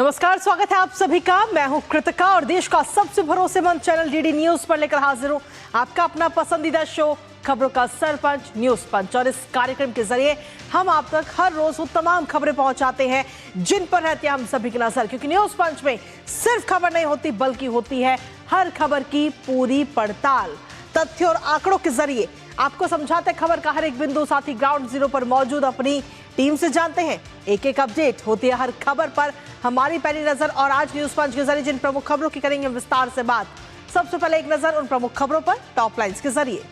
नमस्कार, स्वागत है आप सभी का। मैं हूं कृतिका और देश का सबसे भरोसेमंद चैनल डीडी न्यूज पर लेकर हाजिर हूं आपका अपना पसंदीदा शो खबरों का सरपंच न्यूज पंच। और इस कार्यक्रम के जरिए हम आप तक हर रोज वो तमाम खबरें पहुंचाते हैं जिन पर रहती है हम सभी की नजर, क्योंकि न्यूज पंच में सिर्फ खबर नहीं होती बल्कि होती है हर खबर की पूरी पड़ताल। तथ्य और आंकड़ों के जरिए आपको समझाते खबर का हर एक बिंदु, साथ ही ग्राउंड जीरो पर मौजूद अपनी टीम से जानते हैं एक एक अपडेट होती है हर खबर पर हमारी पहली नजर। और आज न्यूज पंच के जरिए जिन प्रमुख खबरों की करेंगे विस्तार से बात। सबसे पहले एक नजर उन प्रमुख खबरों पर टॉप लाइंस के जरिए।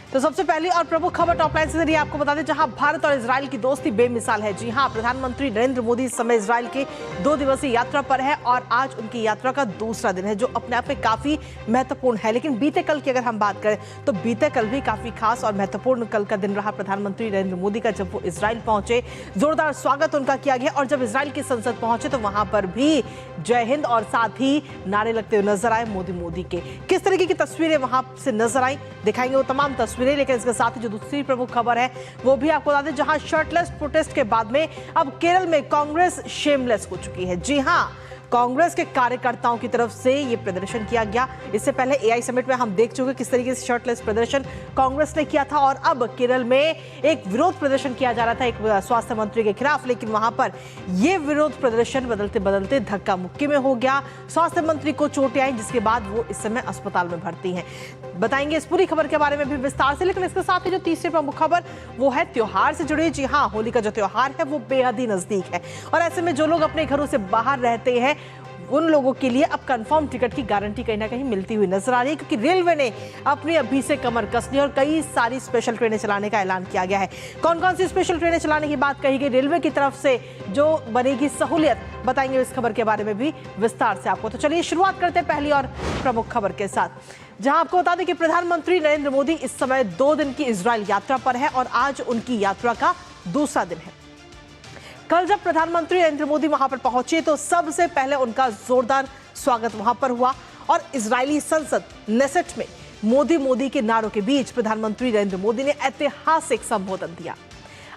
तो सबसे पहली और प्रमुख खबर टॉप लाइन से जरिए आपको बता दें, जहां भारत और इजराइल की दोस्ती बेमिसाल है। जी हां, प्रधानमंत्री नरेंद्र मोदी इस समय इजराइल के 2 दिवसीय यात्रा पर है और आज उनकी यात्रा का दूसरा दिन है, जो अपने आप में काफी महत्वपूर्ण है। लेकिन बीते कल की अगर हम बात करें तो बीते कल भी काफी खास और महत्वपूर्ण कल का दिन रहा प्रधानमंत्री नरेंद्र मोदी का। जब वो इजराइल पहुंचे, जोरदार स्वागत उनका किया गया और जब इजराइल की संसद पहुंचे तो वहां पर भी जय हिंद और साथ ही नारे लगते हुए नजर आए मोदी के। किस तरीके की तस्वीरें वहां से नजर आई दिखाएंगे वो तमाम तस्वीरें। लेकिन इसके साथ ही जो दूसरी प्रमुख खबर है वो भी आपको बता दें, जहां शर्टलेस प्रोटेस्ट के बाद में अब केरल में कांग्रेस शेमलेस हो चुकी है। जी हां, कांग्रेस के कार्यकर्ताओं की तरफ से यह प्रदर्शन किया गया। इससे पहले एआई समिट में हम देख चुके किस तरीके से शर्टलेस प्रदर्शन कांग्रेस ने किया था और अब केरल में एक विरोध प्रदर्शन किया जा रहा था एक स्वास्थ्य मंत्री के खिलाफ। लेकिन वहां पर यह विरोध प्रदर्शन बदलते बदलते धक्का मुक्की में हो गया। स्वास्थ्य मंत्री को चोटें आई, जिसके बाद वो इस समय अस्पताल में भर्ती हैं। बताएंगे इस पूरी खबर के बारे में भी विस्तार से। लेकिन इसके साथ ही जो तीसरी प्रमुख खबर वो है त्योहार से जुड़ी। जी हाँ, होली का जो त्योहार है वो बेहद ही नजदीक है और ऐसे में जो लोग अपने घरों से बाहर रहते हैं उन लोगों के लिए अब कंफर्म टिकट की गारंटी कहीं ना कहीं मिलती हुई नजर आ रही है, क्योंकि रेलवे ने अपनी अभी से कमर कस ली और कई सारी स्पेशल ट्रेनें चलाने का ऐलान किया गया है। कौन कौन सी स्पेशल ट्रेनें चलाने की बात कही गई रेलवे की तरफ से, जो बनेगी सहूलियत, बताएंगे इस खबर के बारे में भी विस्तार से आपको। तो चलिए शुरुआत करते हैं पहली और प्रमुख खबर के साथ, जहां आपको बता दें कि प्रधानमंत्री नरेंद्र मोदी इस समय 2 दिन की इजराइल यात्रा पर है और आज उनकी यात्रा का दूसरा दिन है। कल जब प्रधानमंत्री नरेंद्र मोदी वहां पर पहुंचे तो सबसे पहले उनका जोरदार स्वागत वहां पर हुआ और इजरायली संसद नेसेट में मोदी के नारों के बीच प्रधानमंत्री नरेंद्र मोदी ने ऐतिहासिक संबोधन दिया।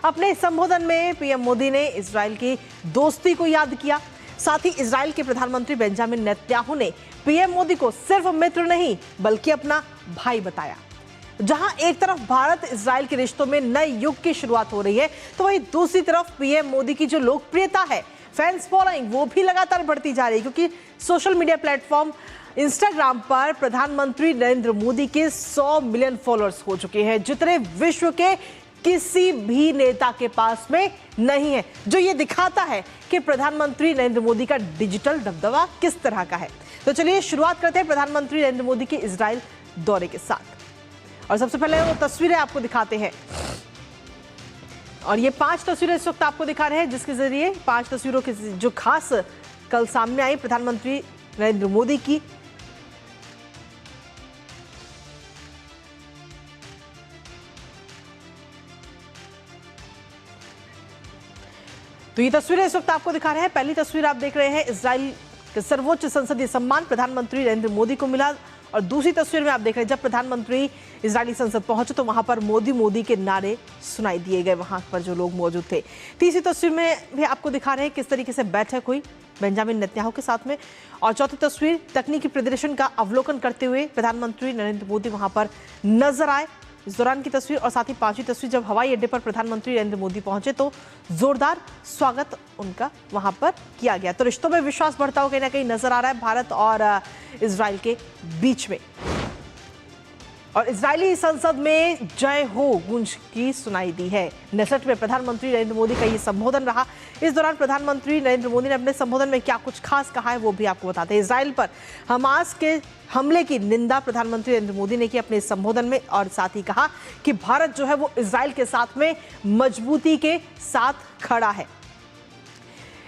अपने संबोधन में पीएम मोदी ने इजराइल की दोस्ती को याद किया। साथ ही इजराइल के प्रधानमंत्री बेंजामिन नेतन्याहू ने पीएम मोदी को सिर्फ मित्र नहीं बल्कि अपना भाई बताया। जहां एक तरफ भारत इजराइल के रिश्तों में नए युग की शुरुआत हो रही है, तो वहीं दूसरी तरफ पीएम मोदी की जो लोकप्रियता है, फैंस फॉलोइंग, वो भी लगातार बढ़ती जा रही है, क्योंकि सोशल मीडिया प्लेटफॉर्म इंस्टाग्राम पर प्रधानमंत्री नरेंद्र मोदी के 100 मिलियन फॉलोअर्स हो चुके हैं, जितने विश्व के किसी भी नेता के पास में नहीं है। जो ये दिखाता है कि प्रधानमंत्री नरेंद्र मोदी का डिजिटल दबदबा किस तरह का है। तो चलिए शुरुआत करते हैं प्रधानमंत्री नरेंद्र मोदी के इजराइल दौरे के साथ। और सबसे पहले वो तस्वीरें आपको दिखाते हैं और ये 5 तस्वीरें इस वक्त आपको दिखा रहे हैं, जिसके जरिए 5 तस्वीरों की जो खास कल सामने आई प्रधानमंत्री नरेंद्र मोदी की। तो ये तस्वीरें इस वक्त आपको दिखा रहे हैं। पहली तस्वीर आप देख रहे हैं, इजराइल के सर्वोच्च संसदीय सम्मान प्रधानमंत्री नरेंद्र मोदी को मिला और दूसरी तस्वीर में आप देख रहे हैं जब प्रधानमंत्री इजरायली संसद पहुंचे तो वहां पर मोदी के नारे सुनाई दिए गए वहां पर जो लोग मौजूद थे। तीसरी तस्वीर में भी आपको दिखा रहे हैं किस तरीके से बैठक हुई बेंजामिन नेतन्याहू के साथ में। और चौथी तस्वीर तकनीकी प्रदर्शन का अवलोकन करते हुए प्रधानमंत्री नरेंद्र मोदी वहां पर नजर आए, इस दौरान की तस्वीर। और साथ ही 5वीं तस्वीर जब हवाई अड्डे पर प्रधानमंत्री नरेंद्र मोदी पहुंचे तो जोरदार स्वागत उनका वहां पर किया गया। तो रिश्तों में विश्वास बढ़ता हुआ कहीं ना कहीं नजर आ रहा है भारत और इजराइल के बीच में। और इजरायली संसद में जय हो गूंज की सुनाई दी है। नेसेट में प्रधानमंत्री नरेंद्र मोदी का ये संबोधन रहा। इस दौरान प्रधानमंत्री नरेंद्र मोदी ने अपने संबोधन में क्या कुछ खास कहा है वो भी आपको बताते हैं। इजराइल पर हमास के हमले की निंदा प्रधानमंत्री नरेंद्र मोदी ने की अपने संबोधन में और साथ ही कहा कि भारत जो है वो इजराइल के साथ में मजबूती के साथ खड़ा है।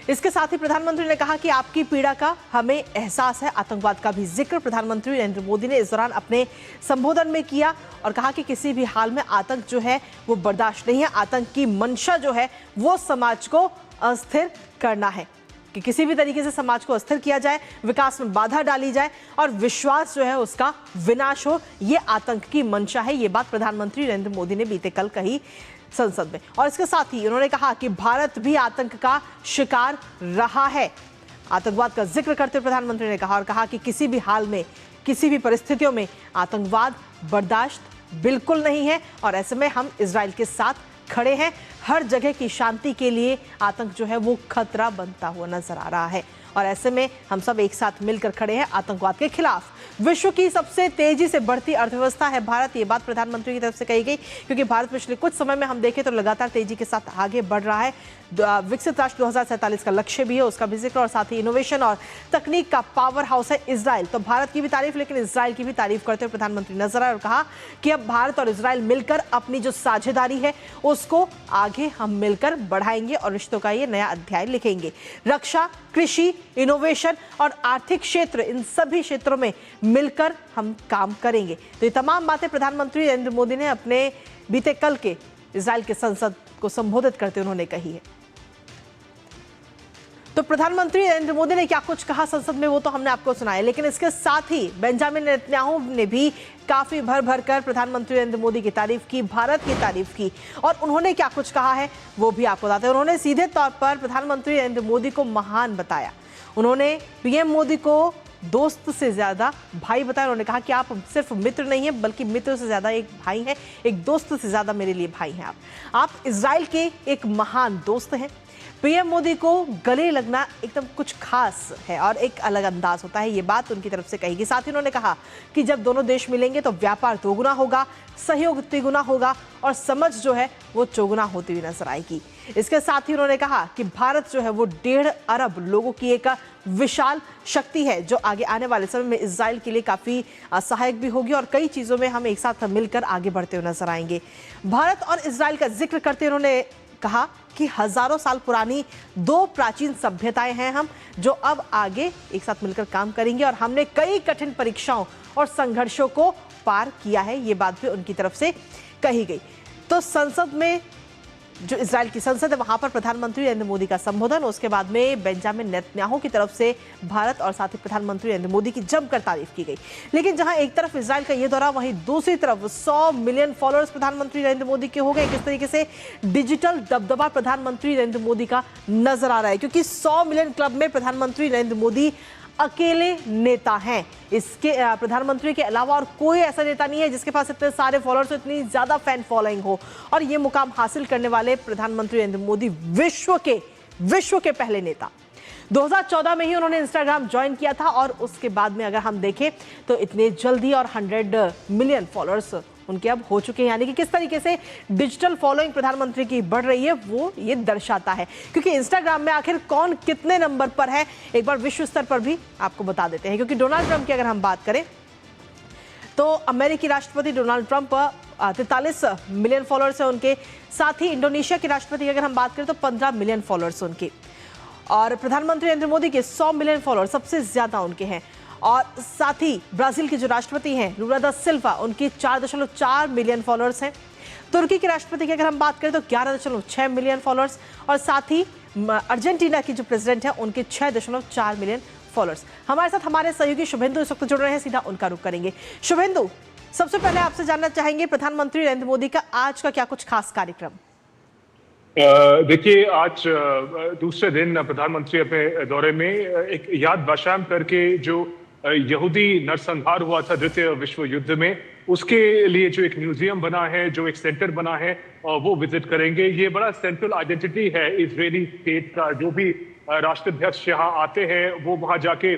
इसके साथ ही प्रधानमंत्री ने कहा कि आपकी पीड़ा का हमें एहसास है। आतंकवाद का भी जिक्र प्रधानमंत्री नरेंद्र मोदी ने इस दौरान अपने संबोधन में किया और कहा कि किसी भी हाल में आतंक जो है वो बर्दाश्त नहीं है। आतंक की मंशा जो है वो समाज को अस्थिर करना है, कि किसी भी तरीके से समाज को अस्थिर किया जाए, विकास में बाधा डाली जाए और विश्वास जो है उसका विनाश हो, ये आतंक की मंशा है। ये बात प्रधानमंत्री नरेंद्र मोदी ने बीते कल कही संसद में। और इसके साथ ही उन्होंने कहा कि भारत भी आतंक का शिकार रहा है। आतंकवाद का जिक्र करते हुए प्रधानमंत्री ने कहा कि किसी भी हाल में, किसी भी परिस्थितियों में आतंकवाद बर्दाश्त बिल्कुल नहीं है और ऐसे में हम इजराइल के साथ खड़े हैं। हर जगह की शांति के लिए आतंक जो है वो खतरा बनता हुआ नजर आ रहा है और ऐसे में हम सब एक साथ मिलकर खड़े हैं आतंकवाद के खिलाफ। विश्व की सबसे तेजी से बढ़ती अर्थव्यवस्था है भारत, ये बात प्रधानमंत्री की तरफ से कही गई, क्योंकि भारत पिछले कुछ समय में हम देखें तो लगातार तेजी के साथ आगे बढ़ रहा है। विकसित राष्ट्र 2047 का लक्ष्य भी है, उसका भी जिक्र, और साथ ही इनोवेशन और तकनीक का पावर हाउस है इजराइल। तो भारत की भी तारीफ, लेकिन इजराइल की भी तारीफ करते हुए प्रधानमंत्री नजर आए और कहा कि अब भारत और इजराइल मिलकर अपनी जो साझेदारी है उसको आगे हम मिलकर बढ़ाएंगे और रिश्तों का ये नया अध्याय लिखेंगे। रक्षा, कृषि, इनोवेशन और आर्थिक क्षेत्र, इन सभी क्षेत्रों में मिलकर हम काम करेंगे। तो ये तमाम बातें प्रधानमंत्री नरेंद्र मोदी ने अपने बीते कल के इजराइल के संसद को संबोधित करते उन्होंने कही है। तो प्रधानमंत्री नरेंद्र मोदी ने क्या कुछ कहा संसद में वो तो हमने आपको सुनाया, लेकिन इसके साथ ही बेंजामिन नेतन्याहू ने भी काफी भर भर कर प्रधानमंत्री नरेंद्र मोदी की तारीफ की, भारत की तारीफ की। और उन्होंने क्या कुछ कहा है वो भी आपको बताते हैं। उन्होंने सीधे तौर पर प्रधानमंत्री नरेंद्र मोदी को महान बताया। उन्होंने पीएम मोदी को दोस्त से ज्यादा भाई बताया। उन्होंने कहा कि आप सिर्फ मित्र नहीं हैं बल्कि मित्र से ज्यादा एक भाई हैं, एक दोस्त से ज्यादा मेरे लिए भाई हैं आप इजराइल के एक महान दोस्त हैं। पीएम मोदी को गले लगना एकदम कुछ खास है और एक अलग अंदाज होता है, ये बात उनकी तरफ से कही गई। साथ ही उन्होंने कहा कि जब दोनों देश मिलेंगे तो व्यापार दोगुना होगा, सहयोग तिगुना होगा और समझ जो है वो चौगुना होती हुई नजर आएगी। इसके साथ ही उन्होंने कहा कि भारत जो है वो 1.5 अरब लोगों की एक विशाल शक्ति है जो आगे आने वाले समय में इजराइल के लिए काफी सहायक भी होगी और कई चीजों में हम एक साथ मिलकर आगे बढ़ते हुए नजर आएंगे। भारत और इजराइल का जिक्र करते उन्होंने कहा कि हजारों साल पुरानी दो प्राचीन सभ्यताएं हैं हम, जो अब आगे एक साथ मिलकर काम करेंगे और हमने कई कठिन परीक्षाओं और संघर्षों को पार किया है, ये बात भी उनकी तरफ से कही गई। तो संसद में, जो इजराइल की संसद है, वहां पर प्रधानमंत्री नरेंद्र मोदी का संबोधन, उसके बाद में बेंजामिन नेतन्याहू की तरफ से भारत और साथ ही प्रधानमंत्री नरेंद्र मोदी की जमकर तारीफ की गई। लेकिन जहां एक तरफ इजराइल का यह दौरा, वहीं दूसरी तरफ 100 मिलियन फॉलोअर्स प्रधानमंत्री नरेंद्र मोदी के हो गए। किस तरीके से डिजिटल दबदबा प्रधानमंत्री नरेंद्र मोदी का नजर आ रहा है, क्योंकि 100 मिलियन क्लब में प्रधानमंत्री नरेंद्र मोदी अकेले नेता हैं। इसके प्रधानमंत्री के अलावा और कोई ऐसा नेता नहीं है जिसके पास इतने सारे फॉलोअर्स हो, इतनी ज्यादा फैन फॉलोइंग हो। और ये मुकाम हासिल करने वाले प्रधानमंत्री नरेंद्र मोदी विश्व के पहले नेता। 2014 में ही उन्होंने इंस्टाग्राम ज्वाइन किया था और उसके बाद में अगर हम देखें तो इतने जल्दी और 100 मिलियन फॉलोअर्स उनके अब हो चुके हैं। यानी कि किस तरीके से डिजिटल फॉलोइंग प्रधानमंत्री की बढ़ रही है वो ये दर्शाता है। क्योंकि इंस्टाग्राम में आखिर कौन कितने नंबर पर है, एक बार विश्व स्तर पर भी आपको बता देते हैं। क्योंकि डोनाल्ड ट्रंप की अगर हम बात करें तो अमेरिकी राष्ट्रपति डोनाल्ड ट्रंप 43 मिलियन फॉलोअर्स है उनके। साथ ही इंडोनेशिया के राष्ट्रपति की अगर हम बात करें तो 15 मिलियन फॉलोअर्स उनके। और प्रधानमंत्री नरेंद्र मोदी के 100 मिलियन फॉलोअर्स सबसे ज्यादा उनके हैं। और साथ ही ब्राजील के जो राष्ट्रपति हैं लुला दा सिल्वा, उनके 4.4 मिलियन फॉलोअर्स हैं। तुर्की के राष्ट्रपति की अगर हम बात करें तो 11.6 मिलियन फॉलोअर्स। और साथ ही अर्जेंटीना की जो प्रेसिडेंट है उनके 6.4 मिलियन फॉलोअर्स। हमारे साथ हमारे सहयोगी शुभेंदु इस वक्त जुड़ रहे हैं, सीधा उनका रुख करेंगे। शुभेंदु, सबसे पहले आपसे जानना चाहेंगे प्रधानमंत्री नरेंद्र मोदी का आज का क्या कुछ खास कार्यक्रम? देखिए, आज दूसरे दिन प्रधानमंत्री अपने दौरे में एक याद वाशाम करके जो यहूदी नरसंहार हुआ था द्वितीय विश्व युद्ध में, उसके लिए जो एक म्यूजियम बना है, जो एक सेंटर बना है, वो विजिट करेंगे। ये बड़ा सेंट्रल आइडेंटिटी है इजरायली स्टेट का। जो भी राष्ट्राध्यक्ष यहाँ आते हैं वो वहाँ जाके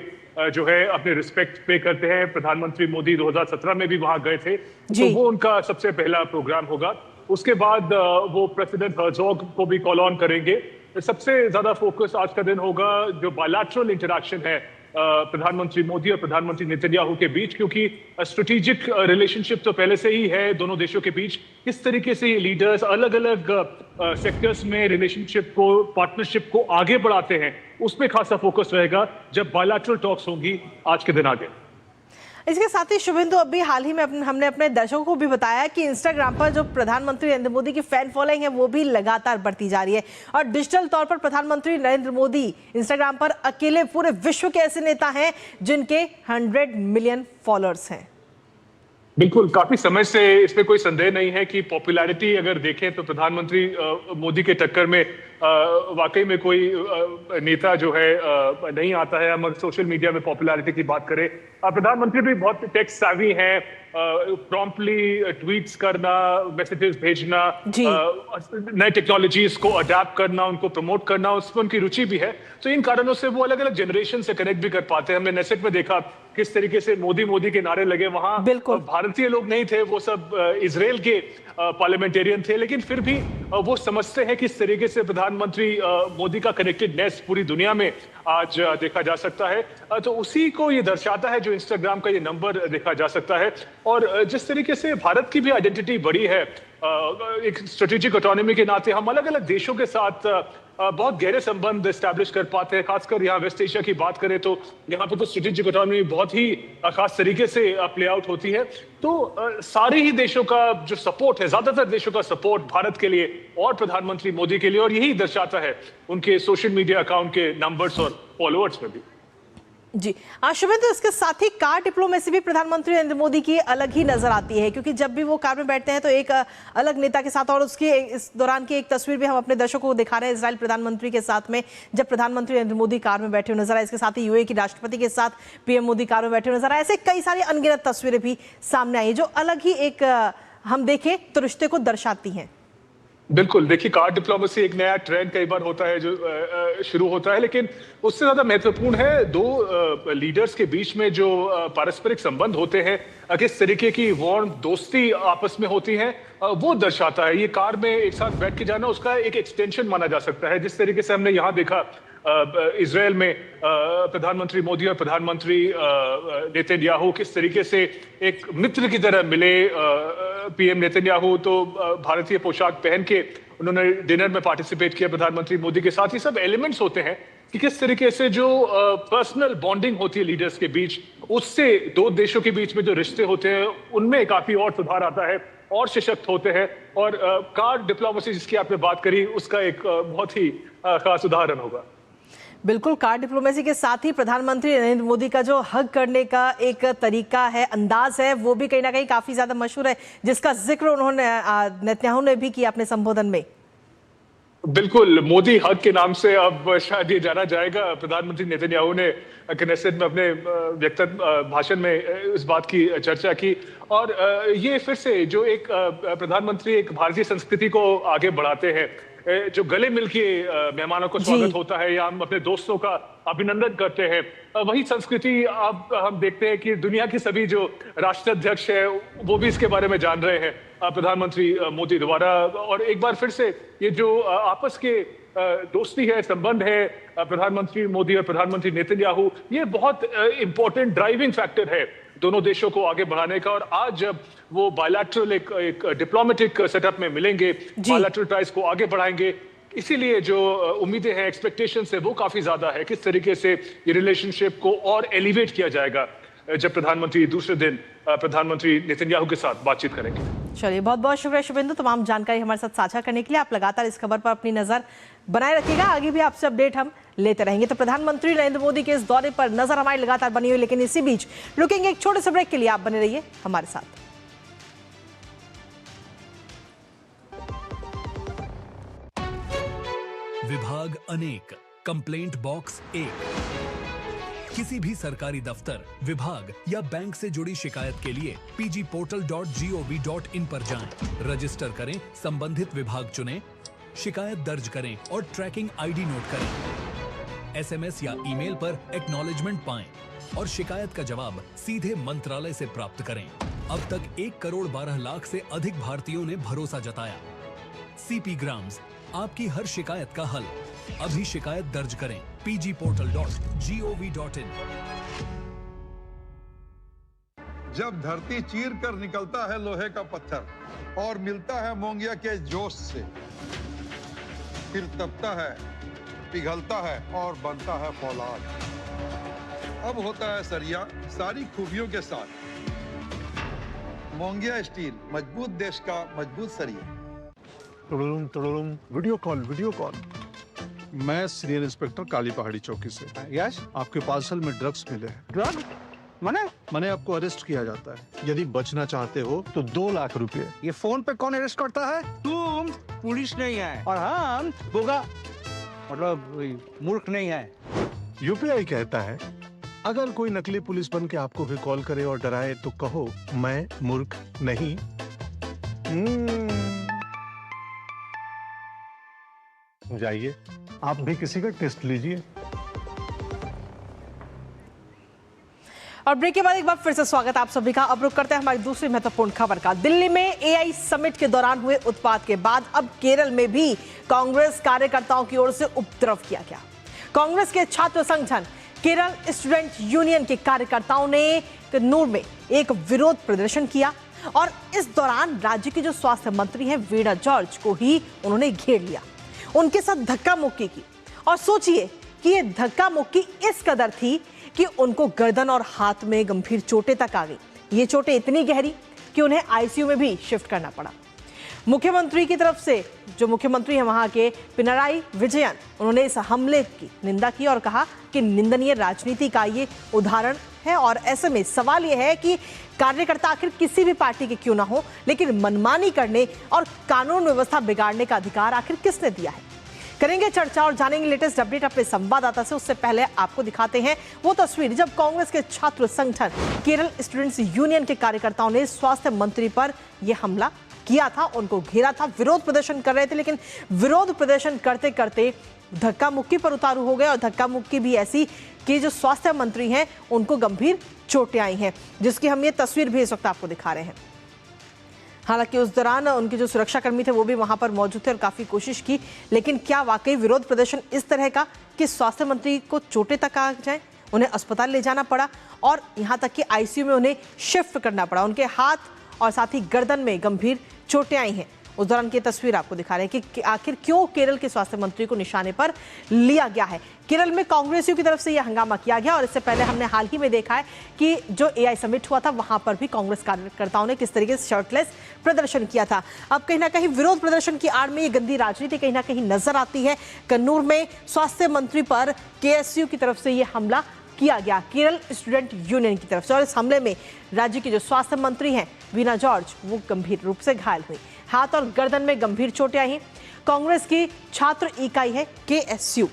जो है अपने रिस्पेक्ट पे करते हैं। प्रधानमंत्री मोदी 2017 में भी वहाँ गए थे, तो वो उनका सबसे पहला प्रोग्राम होगा। उसके बाद वो प्रेसिडेंट हर्जोग को भी कॉल ऑन करेंगे। सबसे ज्यादा फोकस आज का दिन होगा जो बायलैटरल इंटरेक्शन है प्रधानमंत्री मोदी और प्रधानमंत्री नेतन्याहू के बीच, क्योंकि स्ट्रेटेजिक रिलेशनशिप तो पहले से ही है दोनों देशों के बीच। किस तरीके से ये लीडर्स अलग अलग सेक्टर्स में रिलेशनशिप को, पार्टनरशिप को आगे बढ़ाते हैं, उस पर खासा फोकस रहेगा जब बायलैटरल टॉक्स होंगी आज के दिन आगे। इसके साथ ही शुभेंदु, अभी हाल ही में हमने अपने दर्शकों को भी बताया कि इंस्टाग्राम पर जो प्रधानमंत्री नरेंद्र मोदी की फैन फॉलोइंग है वो भी लगातार बढ़ती जा रही है और डिजिटल तौर पर प्रधानमंत्री नरेंद्र मोदी इंस्टाग्राम पर अकेले पूरे विश्व के ऐसे नेता हैं जिनके 100 मिलियन फॉलोअर्स हैं। बिल्कुल, काफी समय से इसमें कोई संदेह नहीं है कि पॉपुलैरिटी अगर देखें तो प्रधानमंत्री मोदी के टक्कर में वाकई में कोई नेता जो है नहीं आता है। हम अगर सोशल मीडिया में पॉपुलैरिटी की बात करें, प्रधानमंत्री भी बहुत टेक savvy हैं, प्रॉम्प्टली ट्वीट्स करना, मैसेजेस भेजना, नए टेक्नोलॉजीज को अडेप्ट करना, उनको प्रमोट करना, उसमें उनकी रुचि भी है। तो इन कारणों से वो अलग अलग जनरेशन से कनेक्ट भी कर पाते हैं। हमने नेसेट में देखा किस तरीके से मोदी मोदी के नारे लगे, वहां भारतीय लोग नहीं थे, वो सब इजराइल के पार्लियामेंटेरियन थे, लेकिन फिर भी वो समझते हैं किस तरीके से प्रधानमंत्री मोदी का कनेक्टेडनेस पूरी दुनिया में आज देखा जा सकता है। तो उसी को ये दर्शाता है जो इंस्टाग्राम का ये नंबर देखा जा सकता है। और जिस तरीके से भारत की भी आइडेंटिटी बड़ी है, एक स्ट्रेटेजिक ऑटोनॉमी के नाते हम अलग अलग देशों के साथ बहुत गहरे संबंध एस्टैब्लिश कर पाते हैं। खासकर यहाँ वेस्ट एशिया की बात करें तो यहाँ पे तो स्ट्रेटेजिक ऑटोनॉमी बहुत ही खास तरीके से प्ले आउट होती है। तो सारे ही देशों का जो सपोर्ट है, ज्यादातर देशों का सपोर्ट भारत के लिए और प्रधानमंत्री मोदी के लिए, और यही दर्शाता है उनके सोशल मीडिया अकाउंट के नंबर्स और फॉलोअर्स में भी। जी शुभेंदु, इसके साथ ही कार डिप्लोमेसी भी प्रधानमंत्री नरेंद्र मोदी की अलग ही नजर आती है, क्योंकि जब भी वो कार में बैठते हैं तो एक अलग नेता के साथ, और उसके इस दौरान की एक तस्वीर भी हम अपने दर्शकों को दिखा रहे हैं इजराइल प्रधानमंत्री के साथ में, जब प्रधानमंत्री नरेंद्र मोदी कार में बैठे हुए नजर आए। इसके साथ ही यूएई की राष्ट्रपति के साथ पीएम मोदी कार में बैठे हुए नजर आए। ऐसे कई सारी अनगिनत तस्वीरें भी सामने आई जो अलग ही एक हम देखें तो रिश्ते को दर्शाती हैं। बिल्कुल, देखिए कार डिप्लोमेसी एक नया ट्रेंड कई बार होता है जो शुरू होता है, लेकिन उससे ज्यादा महत्वपूर्ण है दो लीडर्स के बीच में जो पारस्परिक संबंध होते हैं, किस तरीके की वार्म दोस्ती आपस में होती है, वो दर्शाता है। ये कार में एक साथ बैठ के जाना उसका एक एक्सटेंशन माना जा सकता है। जिस तरीके से हमने यहाँ देखा इजराइल में प्रधानमंत्री मोदी और प्रधानमंत्री नेतन्याहू किस तरीके से एक मित्र की तरह मिले। पीएम नेतन्याहू तो भारतीय पोशाक पहन के उन्होंने डिनर में पार्टिसिपेट किया प्रधानमंत्री मोदी के साथ। ये सब एलिमेंट्स होते हैं कि किस तरीके से जो पर्सनल बॉन्डिंग होती है लीडर्स के बीच, उससे दो देशों के बीच में जो रिश्ते होते हैं उनमें काफी और सुधार आता है और सशक्त होते हैं। और कार डिप्लोमेसी जिसकी आपने बात करी उसका एक बहुत ही खास उदाहरण होगा। बिल्कुल, कार डिप्लोमेसी के साथ ही प्रधानमंत्री नरेंद्र मोदी का जो हग करने का एक तरीका है, अंदाज है, वो भी कहीं ना कहीं काफी ज्यादा मशहूर है, जिसका जिक्र उन्होंने नेतन्याहू ने भी किया अपने संबोधन में। बिल्कुल, मोदी हग के नाम से अब शायद ये जाना जाएगा। प्रधानमंत्री नेतन्याहू ने कनेसेट में अपने व्यक्तिगत भाषण में इस बात की चर्चा की, और ये फिर से जो एक प्रधानमंत्री एक भारतीय संस्कृति को आगे बढ़ाते हैं, जो गले मिलके मेहमानों को स्वागत होता है या हम अपने दोस्तों का अभिनंदन करते हैं, वही संस्कृति अब हम देखते हैं कि दुनिया के सभी जो राष्ट्राध्यक्ष है वो भी इसके बारे में जान रहे हैं प्रधानमंत्री मोदी द्वारा। और एक बार फिर से ये जो आपस के दोस्ती है, संबंध है प्रधानमंत्री मोदी और प्रधानमंत्री नेतन्याहू, ये बहुत इंपॉर्टेंट ड्राइविंग फैक्टर है दोनों देशों को आगे बढ़ाने का। और आज जब वो बायलैटरल एक डिप्लोमेटिक सेटअप में मिलेंगे, बायलैटरल टाइज को आगे बढ़ाएंगे, इसीलिए जो उम्मीदें हैं, एक्सपेक्टेशंस है, वो काफी ज्यादा है किस तरीके से ये रिलेशनशिप को और एलिवेट किया जाएगा जब प्रधानमंत्री दूसरे दिन प्रधानमंत्री नेतन्याहू के साथ बातचीत करेंगे। चलिए, बहुत बहुत शुक्रिया शुभेंदु, तमाम जानकारी हमारे साथ साझा करने के लिए। आप लगातार इस खबर पर अपनी नजर बनाए रखिएगा, आगे भी आपसे अपडेट हम लेते रहेंगे। तो प्रधानमंत्री नरेंद्र मोदी के इस दौरे पर नजर हमारी लगातार बनी हुई, लेकिन इसी बीच रुकेंगे एक छोटे से ब्रेक के लिए। आप बने रहिए हमारे साथ। विभाग अनेक, कंप्लेंट बॉक्स 1। किसी भी सरकारी दफ्तर, विभाग या बैंक से जुड़ी शिकायत के लिए pgportal.gov.in पर जाएं, रजिस्टर करें, संबंधित विभाग चुनें, शिकायत दर्ज करें और ट्रैकिंग आईडी नोट करें। एसएमएस या ईमेल पर एक्नॉलेजमेंट पाएं और शिकायत का जवाब सीधे मंत्रालय से प्राप्त करें। अब तक 1 करोड़ 12 लाख से अधिक भारतीयों ने भरोसा जताया। सीपी ग्राम्स, आपकी हर शिकायत का हल। अभी शिकायत दर्ज करें pgportal.gov.in। जब धरती चीर कर निकलता है लोहे का पत्थर और मिलता है मोंगिया के जोश से, फिर तपता है, पिघलता है और बनता है फौलाद। अब होता है सरिया सारी खूबियों के साथ। मोंगिया स्टील, मजबूत देश का मजबूत सरिया। Video call. मैं सीनियर इंस्पेक्टर काली पहाड़ी चौकी से। यस, आपके पार्सल में ड्रग्स मिले हैं। ड्रग? मैंने आपको अरेस्ट किया जाता है। यदि बचना चाहते हो तो 2 लाख रुपए। ये फोन पे कौन अरेस्ट करता है? तुम पुलिस नहीं है और हम बोगा मतलब मूर्ख नहीं है। यूपीआई कहता है अगर कोई नकली पुलिस बन के आपको भी कॉल करे और डराए तो कहो मैं मूर्ख नहीं। जाइए आप भी किसी का टेस्ट लीजिए। और ब्रेक के बाद एक बार फिर से स्वागत आप सभी का। अब रुक करते हैं हमारी दूसरी महत्वपूर्ण खबर का। दिल्ली में एआई समिट के दौरान हुए उत्पात के बाद अब केरल में भी कांग्रेस कार्यकर्ताओं की ओर से उपद्रव किया गया। कांग्रेस के छात्र संगठन केरल स्टूडेंट यूनियन के कार्यकर्ताओं ने कन्नूर में एक विरोध प्रदर्शन किया और इस दौरान राज्य के जो स्वास्थ्य मंत्री हैं वीणा जॉर्ज को ही उन्होंने घेर लिया, उनके साथ धक्का मुक्की की। और सोचिए कि ये धक्का मुक्की इस कदर थी कि उनको गर्दन और हाथ में गंभीर चोटें तक आ गई। ये चोटें इतनी गहरी कि उन्हें आईसीयू में भी शिफ्ट करना पड़ा। मुख्यमंत्री की तरफ से जो मुख्यमंत्री हैं वहां के पिनराई विजयन, उन्होंने इस हमले की निंदा की और कहा कि निंदनीय राजनीति का ये उदाहरण है। और ऐसे में सवाल यह है कि कार्यकर्ता आखिर किसी भी पार्टी के क्यों ना हो, लेकिन मनमानी करने और कानून व्यवस्था बिगाड़ने का अधिकार आखिर किसने दिया है? करेंगे चर्चा और जानेंगे लेटेस्ट अपडेट अपने संवाददाता से। उससे पहले आपको दिखाते हैं वो तस्वीर जब कांग्रेस के छात्र संगठन केरल स्टूडेंट्स यूनियन के कार्यकर्ताओं ने स्वास्थ्य मंत्री पर यह हमला किया था, उनको घेरा था, विरोध प्रदर्शन कर रहे थे, लेकिन विरोध प्रदर्शन करते करते धक्का मुक्की पर उतारू हो गए। और धक्का मुक्की भी ऐसी कि जो स्वास्थ्य मंत्री हैं उनको गंभीर चोटें आई हैं, जिसकी हम ये तस्वीर भी इस वक्त आपको दिखा रहे हैं। हालांकि उस दौरान उनके जो सुरक्षाकर्मी थे वो भी वहां पर मौजूद थे और काफी कोशिश की, लेकिन क्या वाकई विरोध प्रदर्शन इस तरह का कि स्वास्थ्य मंत्री को चोटें तक आ जाए, उन्हें अस्पताल ले जाना पड़ा और यहां तक कि आईसीयू में उन्हें शिफ्ट करना पड़ा। उनके हाथ और साथ ही गर्दन में गंभीर चोटें आई हैं। उस दौरान की तस्वीर आपको दिखा रहे हैं कि आखिर क्यों केरल के स्वास्थ्य मंत्री को निशाने पर लिया गया है। केरल में कांग्रेसियों की तरफ से यह हंगामा किया गया और इससे पहले हमने हाल ही में देखा है कि जो एआई समिट हुआ था वहां पर भी कांग्रेस कार्यकर्ताओं ने किस तरीके से शर्टलेस प्रदर्शन किया था। अब कहीं ना कहीं विरोध प्रदर्शन की आड़ में ये गंदी राजनीति कहीं ना कहीं नजर आती है। कन्नूर में स्वास्थ्य मंत्री पर केएसयू की तरफ से यह हमला किया गया, केरल स्टूडेंट यूनियन की तरफ से। और इस हमले में राज्य की जो स्वास्थ्य मंत्री हैं वीणा जॉर्ज, वो गंभीर रूप से घायल हुई, हाथ और गर्दन में गंभीर चोटें आई। कांग्रेस की छात्र इकाई है केएसयू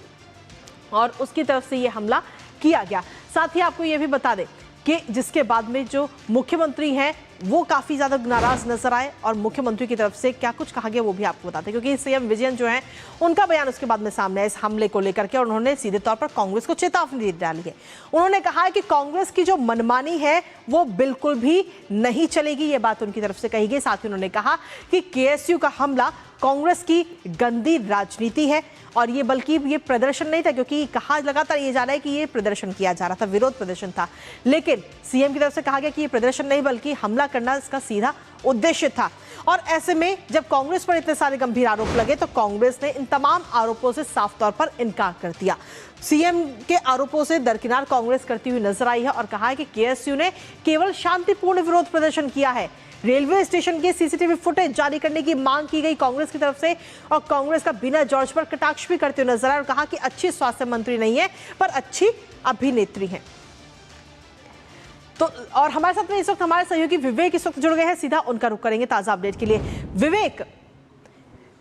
और उसकी तरफ से यह हमला किया गया। साथ ही आपको यह भी बता दें कि जिसके बाद में जो मुख्यमंत्री हैं वो काफी ज्यादा नाराज नजर आए और मुख्यमंत्री की तरफ से क्या कुछ कहा गया वो भी आपको बताते हैं, क्योंकि सीएम विजयन जो है उनका बयान उसके बाद में सामने आया इस हमले को लेकर के और उन्होंने सीधे तौर पर कांग्रेस को चेतावनी डाली है। उन्होंने कहा है कि कांग्रेस की जो मनमानी है वो बिल्कुल भी नहीं चलेगी, ये बात उनकी तरफ से कही गई। साथ ही उन्होंने कहा कि केएसयू का हमला कांग्रेस की गंदी राजनीति है और ये बल्कि ये प्रदर्शन नहीं था, क्योंकि कहा लगातार ये जा रहा है कि ये प्रदर्शन किया जा रहा था, विरोध प्रदर्शन था, लेकिन सीएम की तरफ से कहा गया कि ये प्रदर्शन नहीं बल्कि हमला करना इसका सीधा उद्देश्य था। और ऐसे में जब कांग्रेस पर इतने सारे गंभीर आरोप लगे तो कांग्रेस ने इन तमाम आरोपों से साफ तौर पर इनकार कर दिया। सीएम के आरोपों से दरकिनार कांग्रेस करती हुई नजर आई है और कहा है कि केएसयू ने केवल शांतिपूर्ण विरोध प्रदर्शन किया है। रेलवे स्टेशन के सीसीटीवी फुटेज जारी करने की मांग की गई कांग्रेस की तरफ से और कांग्रेस का वीणा जॉर्ज पर कटाक्ष भी करते हुए नजर आए और कहा कि अच्छी स्वास्थ्य मंत्री नहीं है पर अच्छी अभिनेत्री हैं। तो और हमारे साथ में इस वक्त हमारे सहयोगी विवेक इस वक्त जुड़ गए हैं, सीधा उनका रुख करेंगे ताजा अपडेट के लिए। विवेक,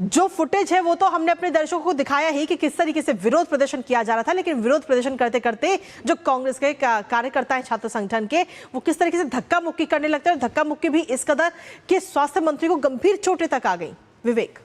जो फुटेज है वो तो हमने अपने दर्शकों को दिखाया ही कि किस तरीके से विरोध प्रदर्शन किया जा रहा था, लेकिन विरोध प्रदर्शन करते करते जो कांग्रेस के कार्यकर्ता हैं छात्र संगठन के, वो किस तरीके से धक्का मुक्की करने लगते हैं और धक्का मुक्की भी इस कदर कि स्वास्थ्य मंत्री को गंभीर चोटें तक आ गई। विवेक।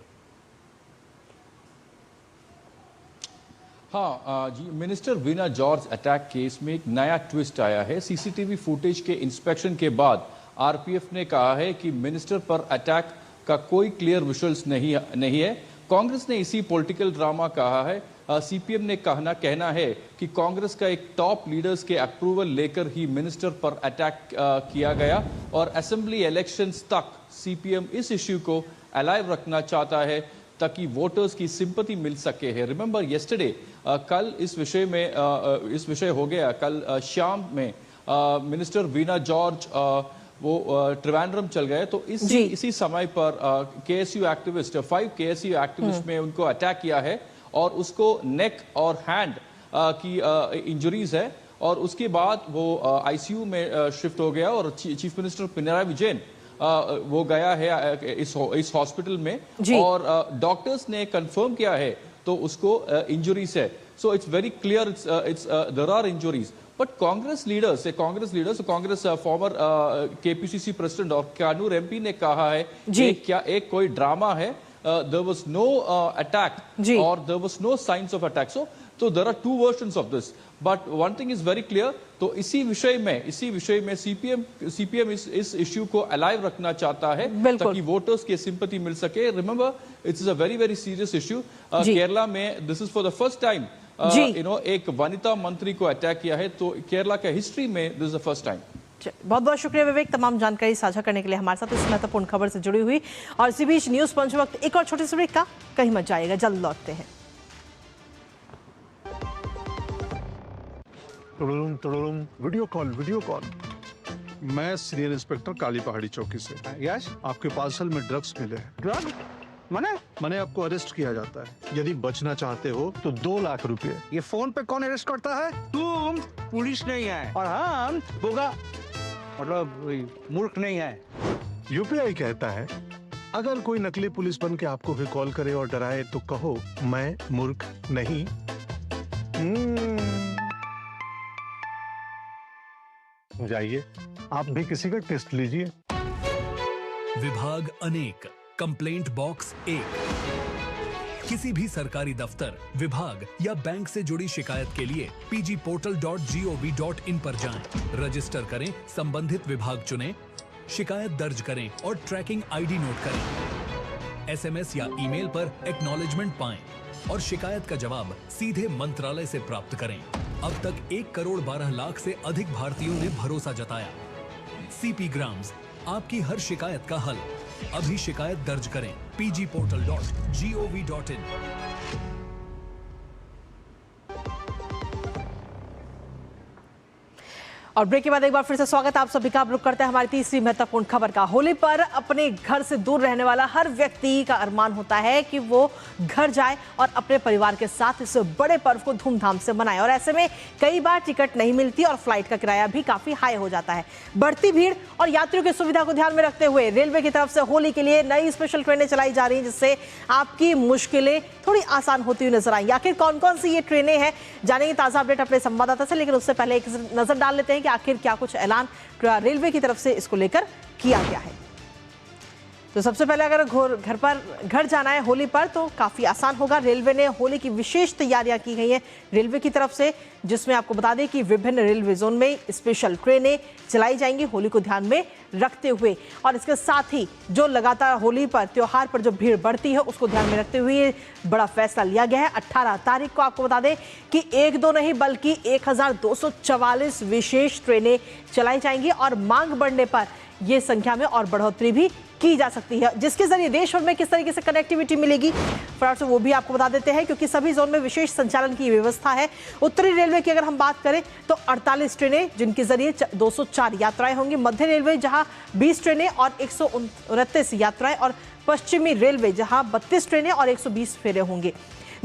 हाँ जी, मिनिस्टर वीणा जॉर्ज अटैक केस में एक नया ट्विस्ट आया है। सीसीटीवी फुटेज के इंस्पेक्शन के बाद आरपीएफ ने कहा है कि मिनिस्टर पर अटैक का कोई क्लियर विजुअल्स नहीं है। कांग्रेस ने इसी पॉलिटिकल ड्रामा कहा है। सीपीएम ने कहना है कि कांग्रेस का एक टॉप लीडर्स के अप्रूवल लेकर ही मिनिस्टर पर अटैक किया गया और असेंबली इलेक्शंस तक सीपीएम इस इश्यू को अलाइव रखना चाहता है ताकि वोटर्स की सिंपैथी मिल सके है। रिमेंबर येस्टरडे, कल इस विषय हो गया। कल शाम में मिनिस्टर वीणा जॉर्ज वो त्रिवेंद्रम चल गए, तो इसी समय पर केएसयू एक्टिविस्ट 5 केएसयू एक्टिविस्ट में उनको अटैक किया है और उसको नेक और हैंड की इंजरीज है और उसके बाद वो आईसीयू में शिफ्ट हो गया और चीफ मिनिस्टर पिनराई विजयन वो गया है इस हॉस्पिटल में और डॉक्टर्स ने कंफर्म किया है तो उसको इंजरीज है. So it's very clear there are injuries. But Congress Congress former KPCC president और कानूर एमपी ने कहा है कि क्या एक कोई ड्रामा है. There was no attack or there was no signs of attack. So there are two versions of this. But one thing is very clear. तो इसी विषय में CPM इस इश्यू को अलाइव रखना चाहता है ताकि वोटर्स की सिंपैथी मिल सके. Remember, it is a very very serious issue. Kerala में this is for the first time. एक वनिता मंत्री को अटैक किया है. तो केरला के हिस्ट्री में this is the first time. बहुत बहुत शुक्रिया विवेक, तमाम जानकारी साझा करने के लिए हमारे साथ इस महत्वपूर्ण खबर से जुड़ी हुई. और इसी बीच न्यूज पंच वक्त एक और छोटे से ब्रेक का, कहीं मत जाइएगा, जल्द लौटते हैं. Video call. मैं सीनियर इंस्पेक्टर काली पहाड़ी चौकी से. यस. आपके पार्सल में ड्रग्स मिले हैं. ड्रग मैंने आपको अरेस्ट किया जाता है. यदि बचना चाहते हो तो 2 लाख रुपए. ये फोन पे कौन अरेस्ट करता है? तुम पुलिस नहीं है और हम बोगा मतलब मूर्ख नहीं है. यूपीआई कहता है अगर कोई नकली पुलिस बन के आपको भी कॉल करे और डराए तो कहो मैं मूर्ख नहीं. जाइए आप भी किसी का टेस्ट लीजिए. विभाग अनेक, कंप्लेंट बॉक्स 1. किसी भी सरकारी दफ्तर, विभाग या बैंक से जुड़ी शिकायत के लिए pgportal.gov.in पर जाएं, रजिस्टर करें, संबंधित विभाग चुनें, शिकायत दर्ज करें और ट्रैकिंग आईडी नोट करें. एसएमएस या ईमेल पर एक्नॉलेजमेंट पाएं और शिकायत का जवाब सीधे मंत्रालय से प्राप्त करें. अब तक 1 करोड़ 12 लाख से अधिक भारतीयों ने भरोसा जताया. सीपी ग्राम्स, आपकी हर शिकायत का हल. अभी शिकायत दर्ज करें pgportal.gov.in. और ब्रेक के बाद एक बार फिर से स्वागत है आप सभी का. आप रुक करते हैं हमारी तीसरी महत्वपूर्ण खबर का. होली पर अपने घर से दूर रहने वाला हर व्यक्ति का अरमान होता है कि वो घर जाए और अपने परिवार के साथ इस बड़े पर्व को धूमधाम से मनाए. और ऐसे में कई बार टिकट नहीं मिलती और फ्लाइट का किराया भी काफी हाई हो जाता है. बढ़ती भीड़ और यात्रियों की सुविधा को ध्यान में रखते हुए रेलवे की तरफ से होली के लिए नई स्पेशल ट्रेनें चलाई जा रही हैं, जिससे आपकी मुश्किलें थोड़ी आसान होती हुई नजर आई. आखिर कौन कौन सी ये ट्रेनें हैं, जानेंगे ताजा अपडेट अपने संवाददाता से. लेकिन उससे पहले एक नजर डाल लेते हैं कि आखिर क्या कुछ ऐलान रेलवे की तरफ से इसको लेकर किया गया है. तो सबसे पहले अगर घर जाना है होली पर तो काफी आसान होगा. रेलवे ने होली की विशेष तैयारियां की गई हैं रेलवे की तरफ से, जिसमें आपको बता दें कि विभिन्न रेलवे जोन में स्पेशल ट्रेनें चलाई जाएंगी होली को ध्यान में रखते हुए. और इसके साथ ही जो लगातार होली पर त्योहार पर जो भीड़ बढ़ती है उसको ध्यान में रखते हुए बड़ा फैसला लिया गया है. 18 तारीख को आपको बता दें कि 1-2 नहीं बल्कि 1244 विशेष ट्रेनें चलाई जाएंगी और मांग बढ़ने पर यह संख्या में और बढ़ोतरी भी की जा सकती है, जिसके जरिए देश भर में किस तरीके से कनेक्टिविटी मिलेगी फटाफट से वो भी आपको बता देते हैं, क्योंकि सभी जोन में विशेष संचालन की व्यवस्था है. उत्तरी रेलवे की अगर हम बात करें तो 48 ट्रेनें जिनके जरिए 204 यात्राएं होंगी. मध्य रेलवे जहां 20 ट्रेनें और 129 यात्राएं, और पश्चिमी रेलवे जहां 32 ट्रेनें और 120 फेरे होंगे.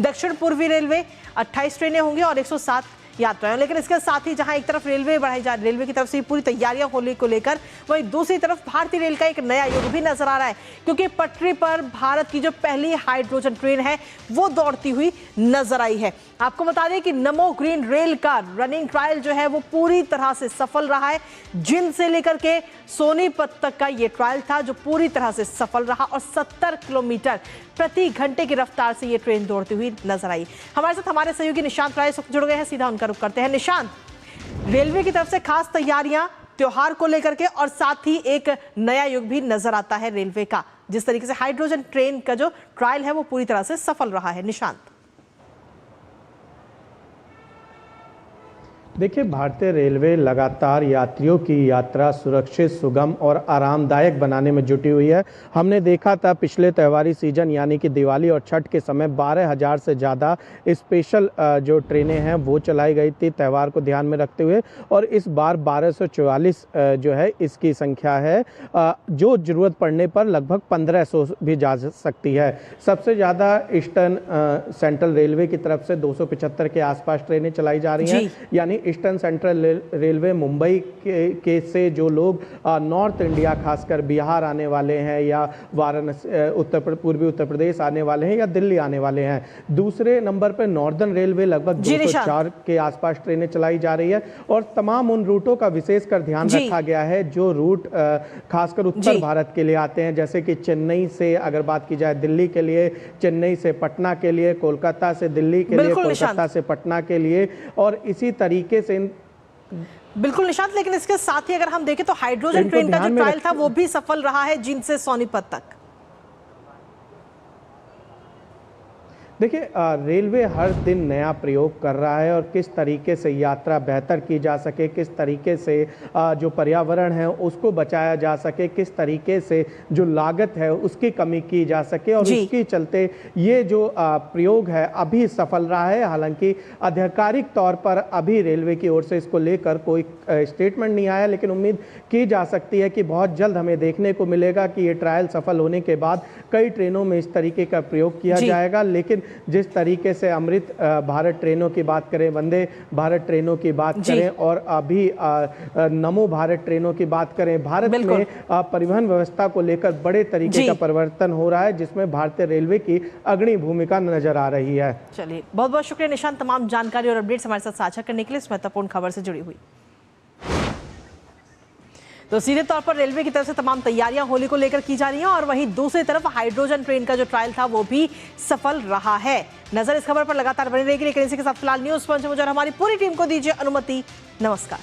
दक्षिण पूर्वी रेलवे 28 ट्रेनें होंगी और 107 यात्राएं. लेकिन इसके साथ ही जहां एक तरफ रेलवे रेलवे की तरफ से पूरी तैयारियां होली को लेकर, वहीं दूसरी तरफ भारतीय रेल का एक नया युग भी नजर आ रहा है, क्योंकि पटरी पर भारत की जो पहली हाइड्रोजन ट्रेन है वो दौड़ती हुई नजर आई है. आपको बता दें कि नमो ग्रीन रेल का रनिंग ट्रायल जो है वो पूरी तरह से सफल रहा है. जिंद से लेकर के सोनीपत तक का ये ट्रायल था जो पूरी तरह से सफल रहा और 70 किलोमीटर प्रति घंटे की रफ्तार से ये ट्रेन दौड़ती हुई नजर आई. हमारे साथ हमारे सहयोगी निशांत राय जुड़ गए हैं, सीधा उनका रुख करते हैं. निशांत, रेलवे की तरफ से खास तैयारियां त्योहार को लेकर के और साथ ही एक नया युग भी नजर आता है रेलवे का, जिस तरीके से हाइड्रोजन ट्रेन का जो ट्रायल है वो पूरी तरह से सफल रहा है. निशांत, देखिए, भारतीय रेलवे लगातार यात्रियों की यात्रा सुरक्षित, सुगम और आरामदायक बनाने में जुटी हुई है. हमने देखा था पिछले त्योहारी सीजन यानी कि दिवाली और छठ के समय 12,000 से ज़्यादा स्पेशल जो ट्रेनें हैं वो चलाई गई थी त्यौहार को ध्यान में रखते हुए, और इस बार 1244 जो है इसकी संख्या है, जो ज़रूरत पड़ने पर लगभग 1500 भी जा सकती है. सबसे ज़्यादा ईस्टर्न सेंट्रल रेलवे की तरफ से 275 के आसपास ट्रेनें चलाई जा रही हैं, यानी ईस्टर्न सेंट्रल रेलवे मुंबई के से जो लोग नॉर्थ इंडिया खासकर बिहार आने वाले हैं या वाराणसी पूर्वी उत्तर प्रदेश आने वाले हैं या दिल्ली आने वाले हैं। दूसरे नंबर पर नॉर्दर्न रेलवे लगभग 204 के आसपास ट्रेनें चलाई जा रही है और तमाम उन रूटों का विशेषकर ध्यान रखा गया है जो रूट खासकर उत्तर भारत के लिए आते हैं, जैसे कि चेन्नई से अगर बात की जाए दिल्ली के लिए, चेन्नई से पटना के लिए, कोलकाता से दिल्ली के लिए, कोलकाता से पटना के लिए और इसी तरीके से बिल्कुल निशांत। लेकिन इसके साथ ही अगर हम देखें तो हाइड्रोजन ट्रेन का जो ट्रायल था वो भी सफल रहा है जींद से सोनीपत तक। देखिए, रेलवे हर दिन नया प्रयोग कर रहा है और किस तरीके से यात्रा बेहतर की जा सके, किस तरीके से जो पर्यावरण है उसको बचाया जा सके, किस तरीके से जो लागत है उसकी कमी की जा सके और उसके चलते ये जो प्रयोग है अभी सफल रहा है। हालांकि आधिकारिक तौर पर अभी रेलवे की ओर से इसको लेकर कोई स्टेटमेंट नहीं आया, लेकिन उम्मीद की जा सकती है कि बहुत जल्द हमें देखने को मिलेगा कि ये ट्रायल सफल होने के बाद कई ट्रेनों में इस तरीके का प्रयोग किया जाएगा। लेकिन जिस तरीके से अमृत भारत ट्रेनों की बात करें, वंदे भारत ट्रेनों की बात करें और अभी नमो भारत ट्रेनों की बात करें, भारत में परिवहन व्यवस्था को लेकर बड़े तरीके का परिवर्तन हो रहा है जिसमें भारतीय रेलवे की अग्रणी भूमिका नजर आ रही है। चलिए, बहुत बहुत शुक्रिया निशांत तमाम जानकारी और अपडेट्स हमारे साथ साझा करने के लिए, इस महत्वपूर्ण खबर से जुड़ी हुई। तो सीधे तौर पर रेलवे की तरफ से तमाम तैयारियां होली को लेकर की जा रही हैं और वहीं दूसरी तरफ हाइड्रोजन ट्रेन का जो ट्रायल था वो भी सफल रहा है। नजर इस खबर पर लगातार बनी रहेगी, लेकिन इसी के साथ फिलहाल न्यूज पंच मुझे और हमारी पूरी टीम को दीजिए अनुमति। नमस्कार।